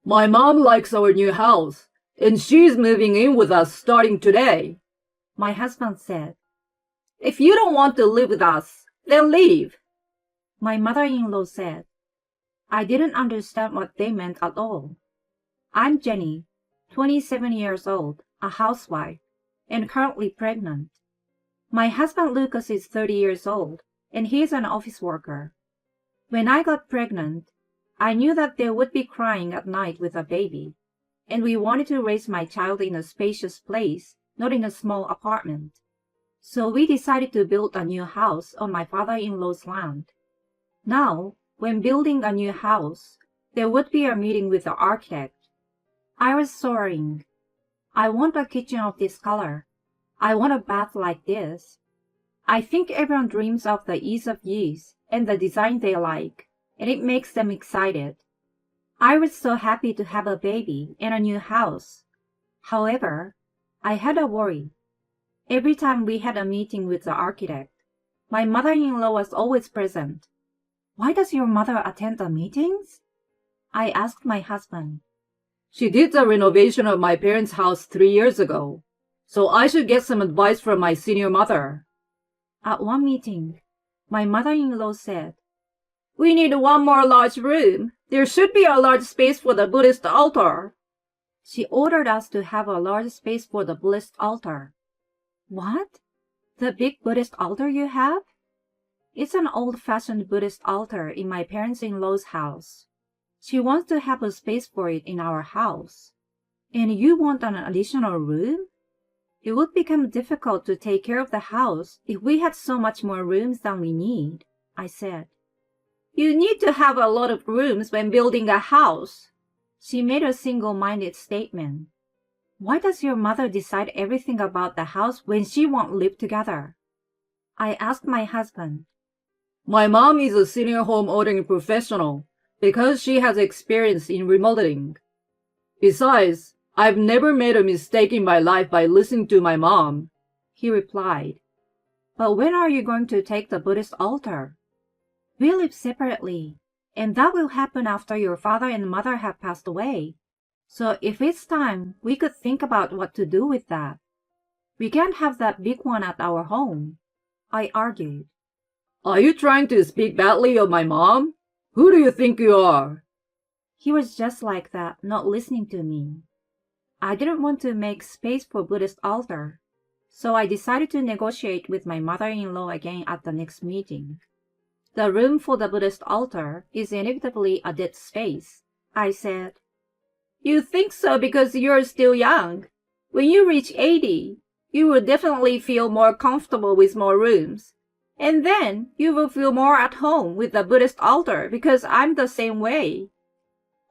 My mom likes our new house, and she's moving in with us starting today, my husband said. If you don't want to live with us, then leave, my mother-in-law said. I didn't understand what they meant at all. I'm Jenny, 27 years old, a housewife, and currently pregnant. My husband Lucas is 30 years old, and he's an office worker. When I got pregnant, I knew that they would be crying at night with a baby, and we wanted to raise my child in a spacious place, not in a small apartment. So we decided to build a new house on my father-in-law's land. Now, when building a new house, there would be a meeting with the architect. I was soaring. I want a kitchen of this color. I want a bath like this. I think everyone dreams of the ease of use and the design they like, and it makes them excited. I was so happy to have a baby and a new house. However, I had a worry. Every time we had a meeting with the architect, my mother-in-law was always present. Why does your mother attend the meetings? I asked my husband. She did the renovation of my parents' house 3 years ago, so I should get some advice from my senior mother. At one meeting, my mother-in-law said, We need one more large room. There should be a large space for the Buddhist altar. She ordered us to have a large space for the Buddhist altar. What? The big Buddhist altar you have? It's an old-fashioned Buddhist altar in my parents-in-law's house. She wants to have a space for it in our house. And you want an additional room? It would become difficult to take care of the house if we had so much more rooms than we need, I said. You need to have a lot of rooms when building a house. She made a single-minded statement. Why does your mother decide everything about the house when she won't live together? I asked my husband. My mom is a senior home ordering professional because she has experience in remodeling. Besides, I've never made a mistake in my life by listening to my mom, he replied. But when are you going to take the Buddhist altar? We live separately, and that will happen after your father and mother have passed away. So if it's time, we could think about what to do with that. We can't have that big one at our home, I argued. Are you trying to speak badly of my mom? Who do you think you are? He was just like that, not listening to me. I didn't want to make space for Buddhist altar, so I decided to negotiate with my mother-in-law again at the next meeting. The room for the Buddhist altar is inevitably a dead space, I said. You think so because you're still young. When you reach 80, you will definitely feel more comfortable with more rooms. And then you will feel more at home with the Buddhist altar because I'm the same way.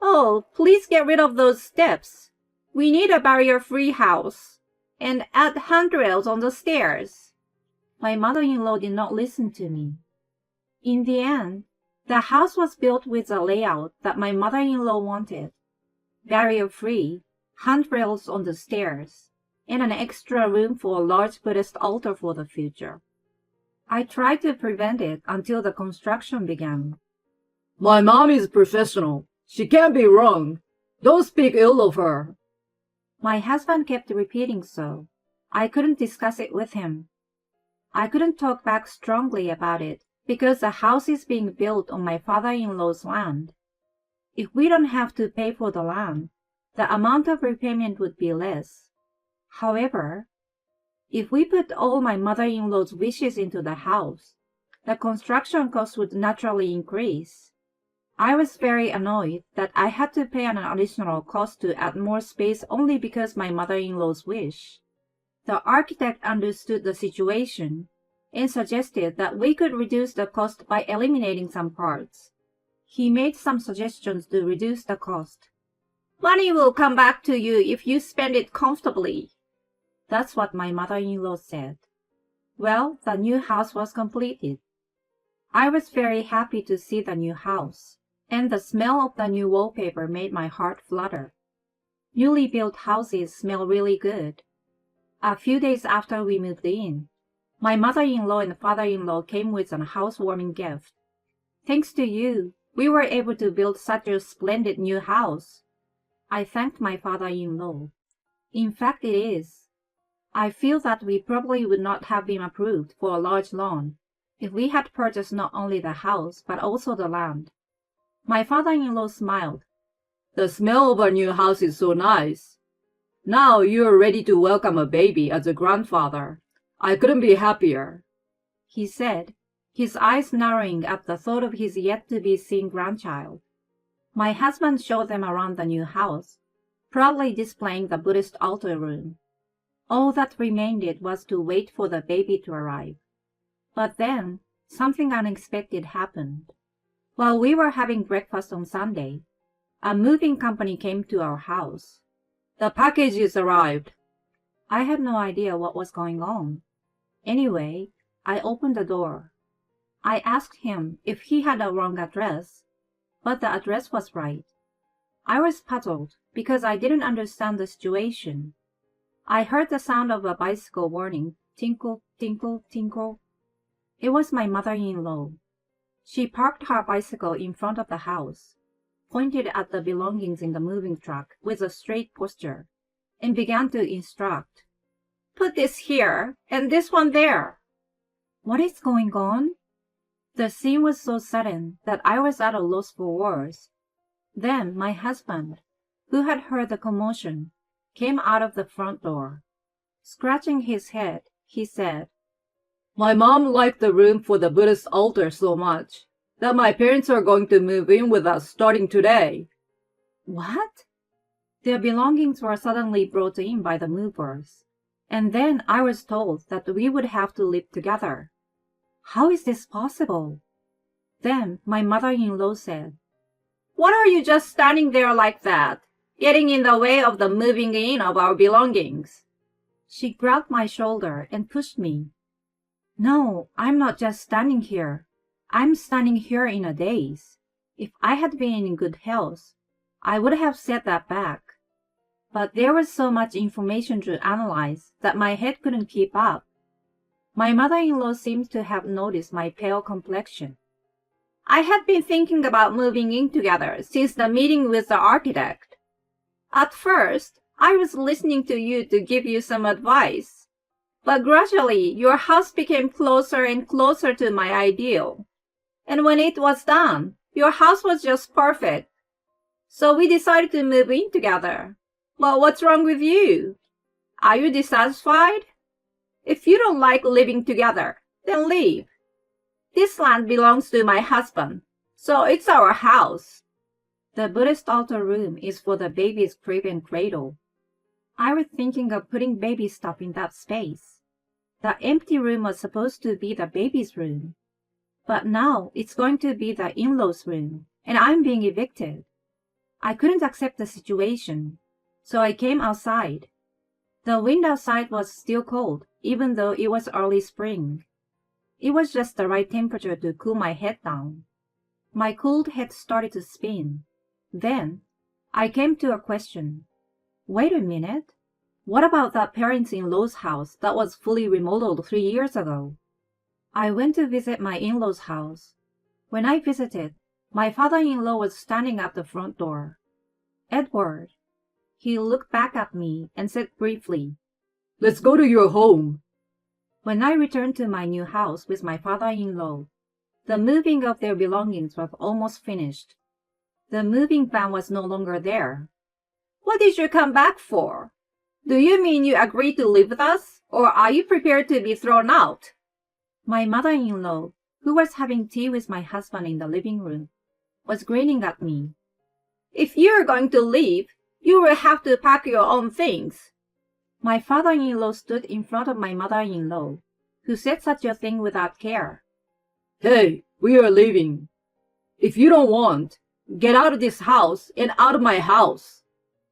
Oh, please get rid of those steps. We need a barrier-free house. And add handrails on the stairs. My mother-in-law did not listen to me. In the end, the house was built with the layout that my mother-in-law wanted. Barrier-free, handrails on the stairs, and an extra room for a large Buddhist altar for the future. I tried to prevent it until the construction began. My mom is professional. She can't be wrong. Don't speak ill of her. My husband kept repeating so. I couldn't discuss it with him. I couldn't talk back strongly about it because the house is being built on my father-in-law's land. If we don't have to pay for the land, the amount of repayment would be less. However, if we put all my mother-in-law's wishes into the house, the construction cost would naturally increase. I was very annoyed that I had to pay an additional cost to add more space only because my mother-in-law's wish. The architect understood the situation and suggested that we could reduce the cost by eliminating some parts. He made some suggestions to reduce the cost. Money will come back to you if you spend it comfortably. That's what my mother-in-law said. Well, the new house was completed. I was very happy to see the new house, and the smell of the new wallpaper made my heart flutter. Newly built houses smell really good. A few days after we moved in, my mother-in-law and father-in-law came with a housewarming gift. Thanks to you, we were able to build such a splendid new house. I thanked my father-in-law. In fact, it is. I feel that we probably would not have been approved for a large loan if we had purchased not only the house but also the land. My father-in-law smiled. The smell of our new house is so nice. Now you are ready to welcome a baby as a grandfather. I couldn't be happier, he said, his eyes narrowing at the thought of his yet-to-be-seen grandchild. My husband showed them around the new house, proudly displaying the Buddhist altar room. All that remained was to wait for the baby to arrive. But then, something unexpected happened. While we were having breakfast on Sunday, a moving company came to our house. The packages arrived. I had no idea what was going on. Anyway, I opened the door. I asked him if he had a wrong address, but the address was right. I was puzzled because I didn't understand the situation. I heard the sound of a bicycle warning, tinkle, tinkle, tinkle. It was my mother-in-law. She parked her bicycle in front of the house, pointed at the belongings in the moving truck with a straight posture, and began to instruct. Put this here, and this one there. What is going on? The scene was so sudden that I was at a loss for words. Then my husband, who had heard the commotion, came out of the front door. Scratching his head, he said, My mom liked the room for the Buddhist altar so much that my parents are going to move in with us starting today. What? Their belongings were suddenly brought in by the movers, and then I was told that we would have to live together. How is this possible? Then my mother-in-law said, What are you just standing there like that, getting in the way of the moving in of our belongings? She grabbed my shoulder and pushed me. No, I'm not just standing here. I'm standing here in a daze. If I had been in good health, I would have set that back. But there was so much information to analyze that my head couldn't keep up. My mother-in-law seemed to have noticed my pale complexion. I had been thinking about moving in together since the meeting with the architect. At first, I was listening to you to give you some advice, but gradually your house became closer and closer to my ideal. And when it was done, your house was just perfect. So we decided to move in together. But what's wrong with you? Are you dissatisfied? If you don't like living together, then leave. This land belongs to my husband, so it's our house. The Buddhist altar room is for the baby's crib and cradle. I was thinking of putting baby stuff in that space. The empty room was supposed to be the baby's room. But now it's going to be the in-laws' room, and I'm being evicted. I couldn't accept the situation, so I came outside. The wind outside was still cold, even though it was early spring. It was just the right temperature to cool my head down. My cooled head started to spin. Then, I came to a question. Wait a minute. What about that parents-in-law's house that was fully remodeled 3 years ago? I went to visit my in-law's house. When I visited, my father-in-law was standing at the front door. Edward. He looked back at me and said briefly, Let's go to your home. When I returned to my new house with my father-in-law, the moving of their belongings was almost finished. The moving van was no longer there. What did you come back for? Do you mean you agreed to live with us, or are you prepared to be thrown out? My mother-in-law, who was having tea with my husband in the living room, was grinning at me. If you're going to leave, you will have to pack your own things. My father-in-law stood in front of my mother-in-law, who said such a thing without care. Hey, we are leaving. If you don't want, get out of this house and out of my house.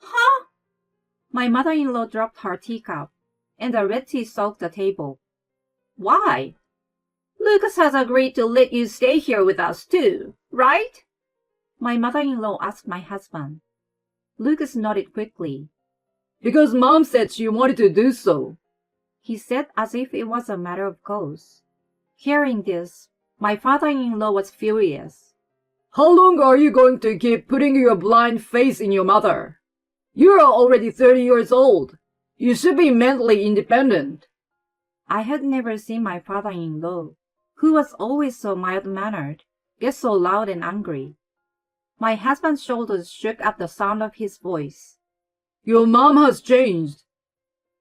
Huh? My mother-in-law dropped her teacup, and the red tea soaked the table. Why? Lucas has agreed to let you stay here with us too, right? My mother-in-law asked my husband. Lucas nodded quickly. Because Mom said she wanted to do so, he said as if it was a matter of course. Hearing this, my father-in-law was furious. How long are you going to keep putting your blind faith in your mother? You're already 30 years old. You should be mentally independent. I had never seen my father-in-law, who was always so mild-mannered, get so loud and angry. My husband's shoulders shook at the sound of his voice. Your mom has changed.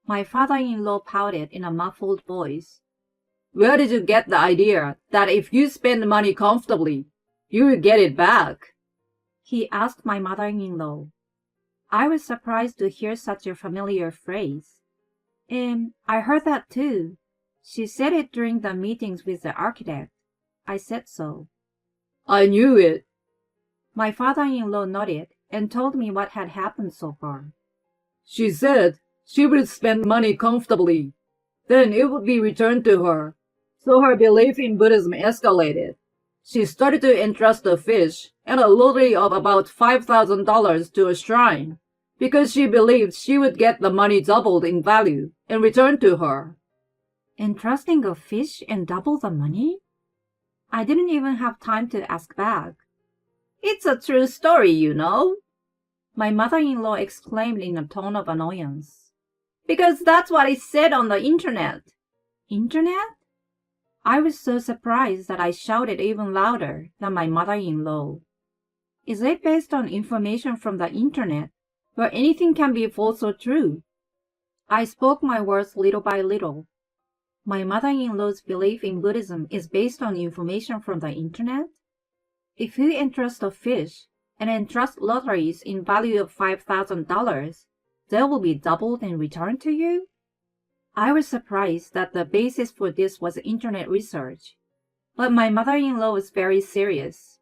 My father-in-law pouted in a muffled voice. Where did you get the idea that if you spend money comfortably, you will get it back? He asked my mother-in-law. I was surprised to hear such a familiar phrase. I heard that too. She said it during the meetings with the architect. I said so. I knew it. My father-in-law nodded and told me what had happened so far. She said she would spend money comfortably. Then it would be returned to her. So her belief in Buddhism escalated. She started to entrust a fish and a lottery of about $5,000 to a shrine, because she believed she would get the money doubled in value and returned to her. Entrusting a fish and double the money? I didn't even have time to ask back. It's a true story, you know, my mother-in-law exclaimed in a tone of annoyance. Because that's what it said on the internet. Internet? I was so surprised that I shouted even louder than my mother-in-law. Is it based on information from the internet, where anything can be false or true? I spoke my words little by little. My mother-in-law's belief in Buddhism is based on information from the internet? If you entrust a fish and entrust lotteries in value of $5,000, they will be doubled and returned to you? I was surprised that the basis for this was internet research. But my mother-in-law was very serious.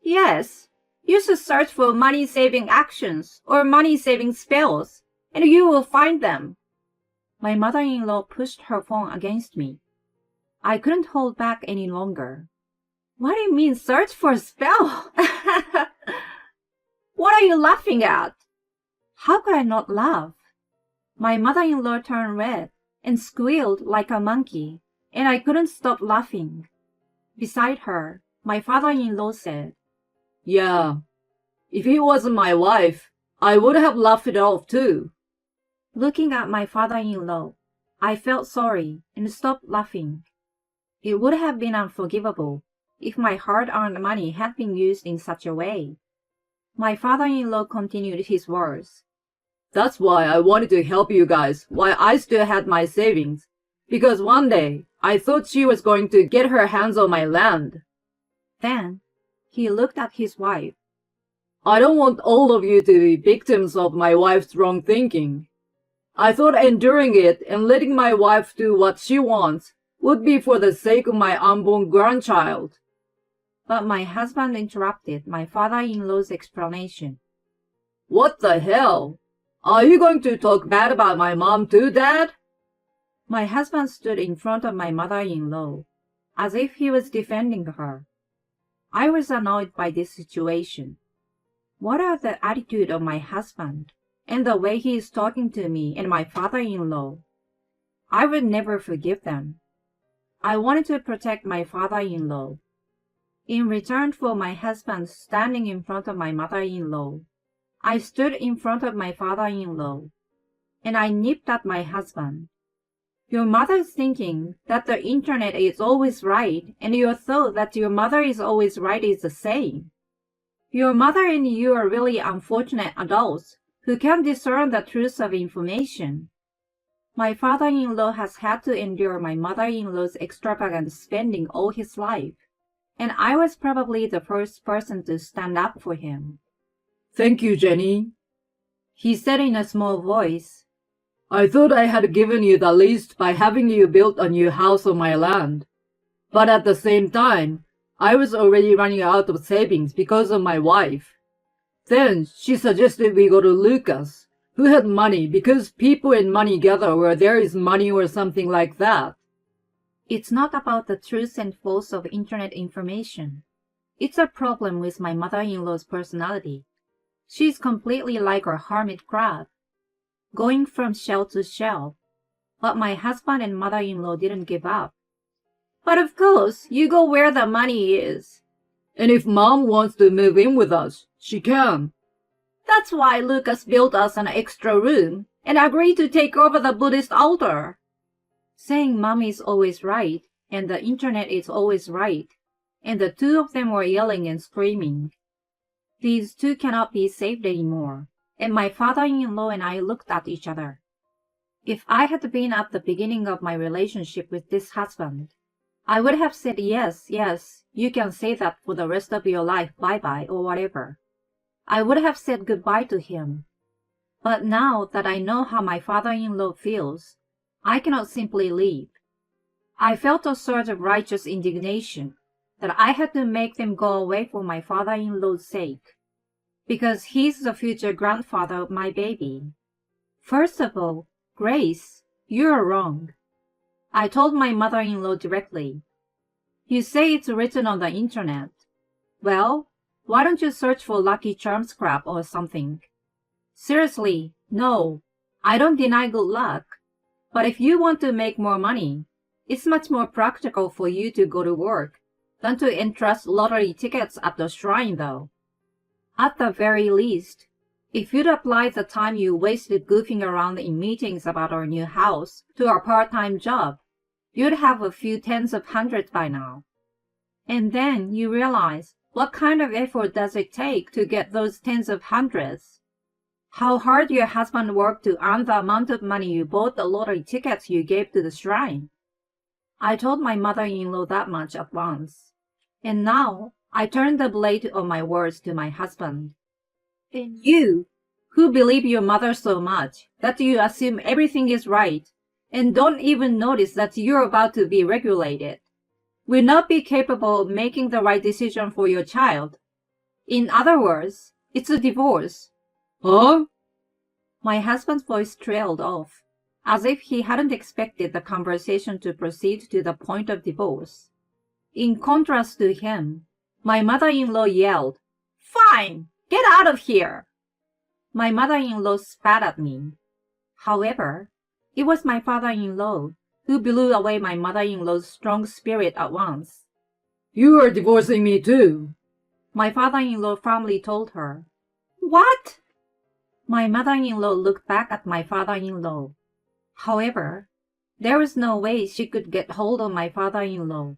Yes, you should search for money-saving actions or money-saving spells, and you will find them. My mother-in-law pushed her phone against me. I couldn't hold back any longer. What do you mean, search for a spell? What are you laughing at? How could I not laugh? My mother-in-law turned red and squealed like a monkey, and I couldn't stop laughing. Beside her, my father-in-law said, Yeah, if it wasn't my wife, I would have laughed it off too. Looking at my father-in-law, I felt sorry and stopped laughing. It would have been unforgivable if my hard-earned money had been used in such a way. My father-in-law continued his words. That's why I wanted to help you guys while I still had my savings, because one day I thought she was going to get her hands on my land. Then he looked at his wife. I don't want all of you to be victims of my wife's wrong thinking. I thought enduring it and letting my wife do what she wants would be for the sake of my unborn grandchild. But my husband interrupted my father-in-law's explanation. What the hell? Are you going to talk bad about my mom too, Dad? My husband stood in front of my mother-in-law, as if he was defending her. I was annoyed by this situation. What are the attitude of my husband and the way he is talking to me and my father-in-law? I would never forgive them. I wanted to protect my father-in-law. In return for my husband standing in front of my mother-in-law, I stood in front of my father-in-law, and I nipped at my husband. Your mother's thinking that the internet is always right, and your thought that your mother is always right is the same. Your mother and you are really unfortunate adults who can discern the truth of information. My father-in-law has had to endure my mother-in-law's extravagant spending all his life, and I was probably the first person to stand up for him. Thank you, Jenny, he said in a small voice. I thought I had given you the least by having you build a new house on my land. But at the same time, I was already running out of savings because of my wife. Then she suggested we go to Lucas, who had money because people and money gather where there is money or something like that. It's not about the truth and false of internet information. It's a problem with my mother-in-law's personality. She's completely like a hermit crab, going from shell to shell. But my husband and mother-in-law didn't give up. But of course, you go where the money is. And if Mom wants to move in with us, she can. That's why Lucas built us an extra room and agreed to take over the Buddhist altar. Saying Mommy's always right and the internet is always right, and the two of them were yelling and screaming. These two cannot be saved anymore, and my father-in-law and I looked at each other. If I had been at the beginning of my relationship with this husband, I would have said yes, you can say that for the rest of your life, bye-bye or whatever. I would have said goodbye to him. But now that I know how my father-in-law feels, I cannot simply leave. I felt a surge of righteous indignation that I had to make them go away for my father-in-law's sake, because he's the future grandfather of my baby. First of all, Grace, you're wrong. I told my mother-in-law directly. You say it's written on the internet. Well, why don't you search for Lucky Charms crap or something? Seriously, no, I don't deny good luck. But if you want to make more money, it's much more practical for you to go to work than to entrust lottery tickets at the shrine, though. At the very least, if you'd applied the time you wasted goofing around in meetings about our new house to our part-time job, you'd have a few tens of hundreds by now. And then you realize, what kind of effort does it take to get those tens of hundreds? How hard your husband worked to earn the amount of money you bought the lottery tickets you gave to the shrine. I told my mother-in-law that much at once. And now I turn the blade of my words to my husband. And you, who believe your mother so much that you assume everything is right and don't even notice that you're about to be regulated, will not be capable of making the right decision for your child. In other words, it's a divorce. Huh? My husband's voice trailed off, as if he hadn't expected the conversation to proceed to the point of divorce. In contrast to him, my mother-in-law yelled, "Fine! Get out of here!" My mother-in-law spat at me. However, it was my father-in-law who blew away my mother-in-law's strong spirit at once. "You are divorcing me too," my father-in-law firmly told her. "What?" My mother-in-law looked back at my father-in-law. However, there was no way she could get hold of my father-in-law.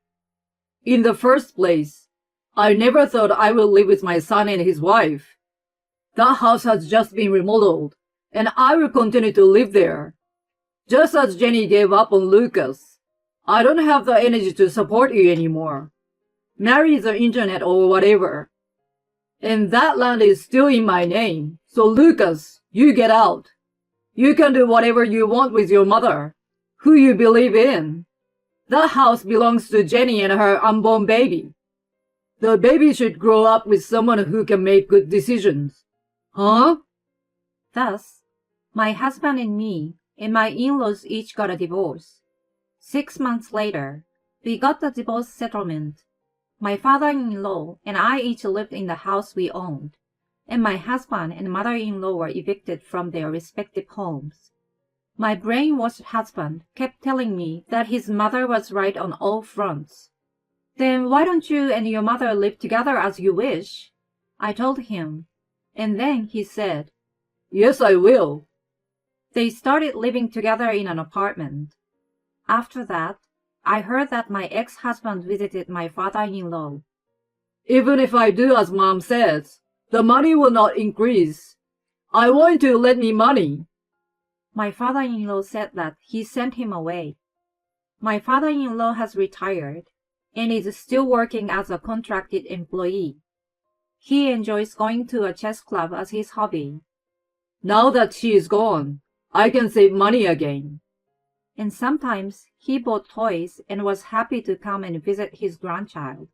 "In the first place, I never thought I would live with my son and his wife. That house has just been remodeled, and I will continue to live there. Just as Jenny gave up on Lucas, I don't have the energy to support you anymore. Marry the internet or whatever. And that land is still in my name, so Lucas, you get out. You can do whatever you want with your mother, who you believe in. That house belongs to Jenny and her unborn baby. The baby should grow up with someone who can make good decisions." Huh? Thus, my husband and me and my in-laws each got a divorce. 6 months later, we got the divorce settlement. My father-in-law and I each lived in the house we owned, and my husband and mother-in-law were evicted from their respective homes. My brainwashed husband kept telling me that his mother was right on all fronts. "Then why don't you and your mother live together as you wish?" I told him, and then he said, "Yes, I will." They started living together in an apartment. After that, I heard that my ex-husband visited my father-in-law. "Even if I do as Mom says, the money will not increase. I want you to lend me money." My father-in-law said that he sent him away. My father-in-law has retired and is still working as a contracted employee. He enjoys going to a chess club as his hobby. Now that she is gone, I can save money again. And sometimes he bought toys and was happy to come and visit his grandchild.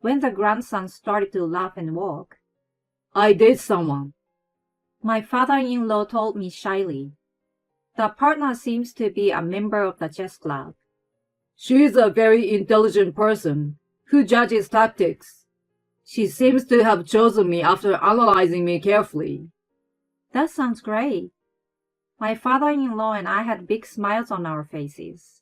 When the grandson started to laugh and walk, "I date someone," my father-in-law told me shyly. The partner seems to be a member of the chess club. "She is a very intelligent person who judges tactics. She seems to have chosen me after analyzing me carefully." That sounds great. My father-in-law and I had big smiles on our faces.